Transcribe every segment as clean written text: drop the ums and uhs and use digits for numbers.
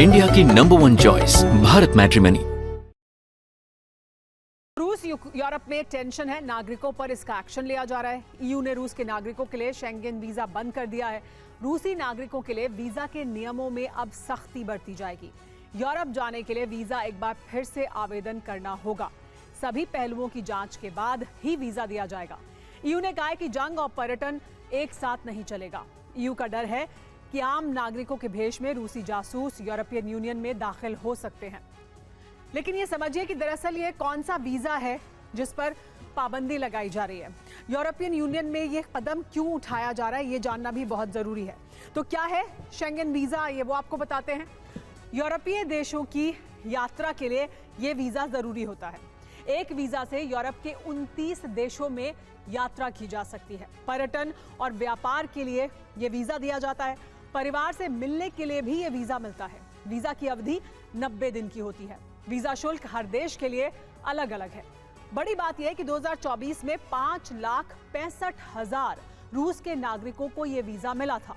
India की number 1 choice Bharat matrimony. रूस Europe में टेंशन है, नागरिकों पर इसका एक्शन लिया जा रहा है। ईयू ने रूस के नागरिकों के लिए शेंगेन वीजा बंद कर दिया है। रूसी नागरिकों के लिए वीजा के नियमों में अब सख्ती बरती जाएगी। यूरोप जाने के लिए वीजा एक बार फिर से आवेदन करना होगा। सभी पहलुओं की जांच के बाद ही वीजा दिया जाएगा। ईयू ने कहा है कि जंग और पर्यटन एक साथ नहीं चलेगा। ईयू का डर है कि आम नागरिकों के भेष में रूसी जासूस यूरोपियन यूनियन में दाखिल हो सकते हैं। लेकिन ये समझिए कि दरअसल ये कौन सा वीजा है जिस पर पाबंदी लगाई जा रही है। यूरोपियन यूनियन में ये कदम क्यों उठाया जा रहा है, ये जानना भी बहुत जरूरी है। तो क्या है शेंगेन वीजा, ये वो आपको बताते हैं। यूरोपीय देशों की यात्रा के लिए ये वीजा जरूरी होता है। एक वीजा से यूरोप के 29 देशों में यात्रा की जा सकती है। पर्यटन और व्यापार के लिए ये वीजा दिया जाता है। परिवार से मिलने के लिए भी ये वीजा मिलता है। वीजा की अवधि 90 दिन की होती है। वीजा शुल्क हर देश के लिए अलग अलग है। बड़ी बात यह है कि 2024 में 5,65,000 रूस के नागरिकों को यह वीजा मिला था।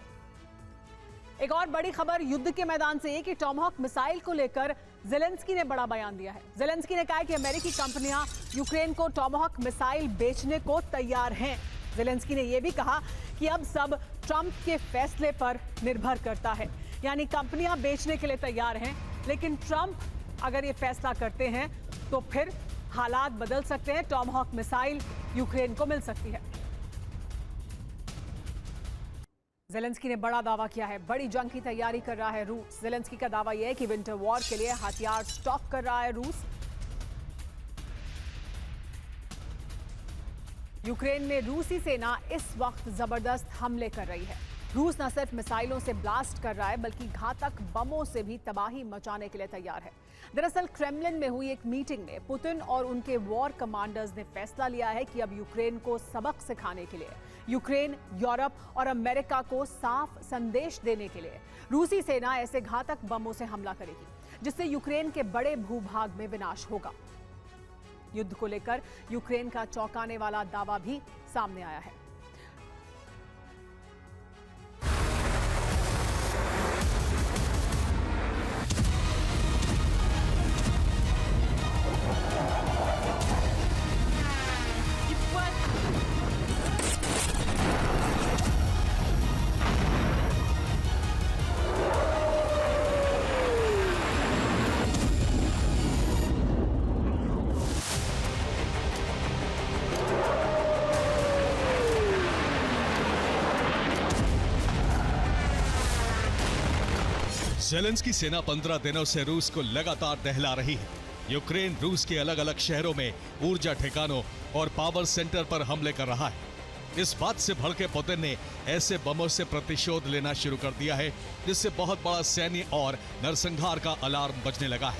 एक और बड़ी खबर युद्ध के मैदान से है कि टॉमहॉक मिसाइल को लेकर ज़ेलेंस्की ने बड़ा बयान दिया है। ज़ेलेंस्की ने कहा है कि अमेरिकी कंपनियां यूक्रेन को टॉमहॉक मिसाइल बेचने को तैयार हैं। ज़ेलेंस्की ने यह भी कहा कि अब सब ट्रंप के फैसले पर निर्भर करता है, यानी कंपनियां बेचने के लिए तैयार हैं, लेकिन ट्रंप अगर ये फैसला करते हैं तो फिर हालात बदल सकते हैं। टॉमहॉक मिसाइल यूक्रेन को मिल सकती है। ज़ेलेंस्की ने बड़ा दावा किया है, बड़ी जंग की तैयारी कर रहा है रूस। ज़ेलेंस्की का दावा यह है कि विंटर वॉर के लिए हथियार स्टॉक कर रहा है रूस। यूक्रेन में रूसी सेना इस वक्त जबरदस्त हमले कर रही है। रूस न सिर्फ मिसाइलों से ब्लास्ट कर रहा है बल्कि घातक बमों से भी तबाही मचाने के लिए तैयार है। दरअसल क्रेमलिन में हुई एक मीटिंग में पुतिन और उनके वॉर कमांडर्स ने फैसला लिया है कि अब यूक्रेन को सबक सिखाने के लिए, यूक्रेन, यूरोप और अमेरिका को साफ संदेश देने के लिए रूसी सेना ऐसे घातक बमों से हमला करेगी जिससे यूक्रेन के बड़े भूभाग में विनाश होगा। युद्ध को लेकर यूक्रेन का चौंकाने वाला दावा भी सामने आया है। ज़ेलेंस्की सेना 15 दिनों से रूस को लगातार दहला रही है। यूक्रेन रूस के अलग अलग शहरों में ऊर्जा ठिकानों और पावर सेंटर पर हमले कर रहा है। इस बात से भड़के पुतिन ने ऐसे बमों से प्रतिशोध लेना शुरू कर दिया है जिससे बहुत बड़ा सैन्य और नरसंहार का अलार्म बजने लगा है।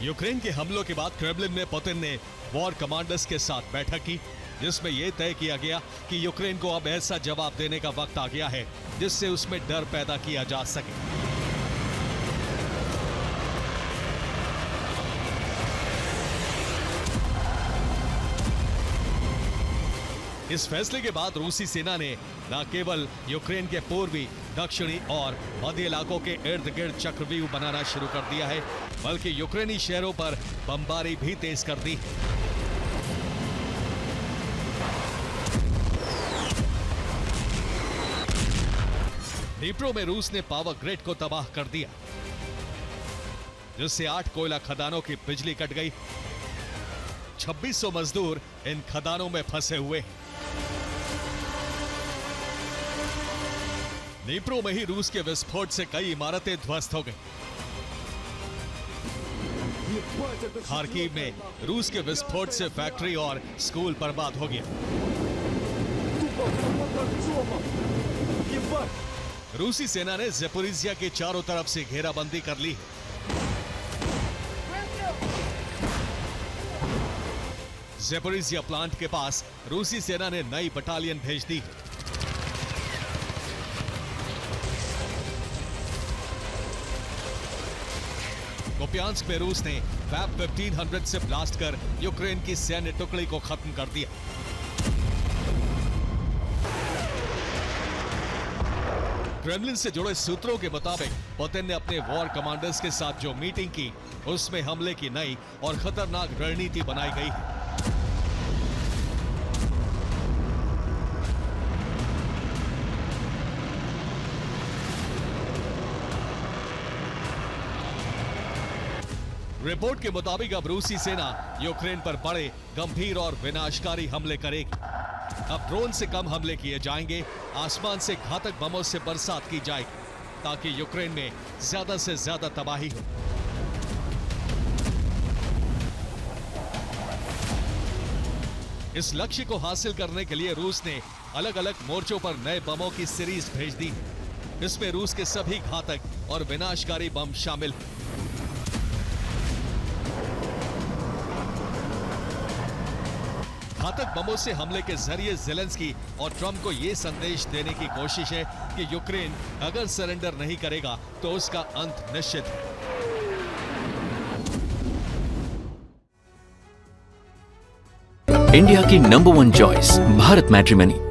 यूक्रेन के हमलों के बाद क्रेमलिन में पुतिन ने वॉर कमांडर्स के साथ बैठक की जिसमें यह तय किया गया कि यूक्रेन को अब ऐसा जवाब देने का वक्त आ गया है जिससे उसमें डर पैदा किया जा सके। इस फैसले के बाद रूसी सेना ने न केवल यूक्रेन के पूर्वी, दक्षिणी और मध्य इलाकों के इर्द गिर्द चक्रव्यूह बनाना शुरू कर दिया है, बल्कि यूक्रेनी शहरों पर बमबारी भी तेज कर दी है। डिप्रो में रूस ने पावर ग्रिड को तबाह कर दिया जिससे 8 कोयला खदानों की बिजली कट गई। 2600 मजदूर इन खदानों में फंसे हुए हैं। डिप्रो में ही रूस के विस्फोट से कई इमारतें ध्वस्त हो गई। खार्किव में रूस के विस्फोट से फैक्ट्री और स्कूल बर्बाद हो गया। रूसी सेना ने ज़पोरिज़िया के चारों तरफ से घेराबंदी कर ली है। ज़पोरिज़िया प्लांट के पास रूसी सेना ने नई बटालियन भेज दी। कुपियांस्क में रूस ने फैब 1500 से ब्लास्ट कर यूक्रेन की सैन्य टुकड़ी को खत्म कर दिया। क्रेमलिन से जुड़े सूत्रों के मुताबिक पुतिन ने अपने वॉर कमांडर्स के साथ जो मीटिंग की उसमें हमले की नई और खतरनाक रणनीति बनाई गई है। रिपोर्ट के मुताबिक अब रूसी सेना यूक्रेन पर बड़े, गंभीर और विनाशकारी हमले करेगी। अब ड्रोन से कम हमले किए जाएंगे, आसमान से घातक बमों से बरसात की जाएगी ताकि यूक्रेन में ज्यादा से ज्यादा तबाही हो। इस लक्ष्य को हासिल करने के लिए रूस ने अलग अलग मोर्चों पर नए बमों की सीरीज भेज दी है। इसमें रूस के सभी घातक और विनाशकारी बम शामिल हैं। घातक बमों से हमले के जरिए ज़ेलेंस्की और ट्रंप को यह संदेश देने की कोशिश है कि यूक्रेन अगर सरेंडर नहीं करेगा तो उसका अंत निश्चित है। इंडिया की नंबर 1 चॉइस भारत मैट्रिमनी।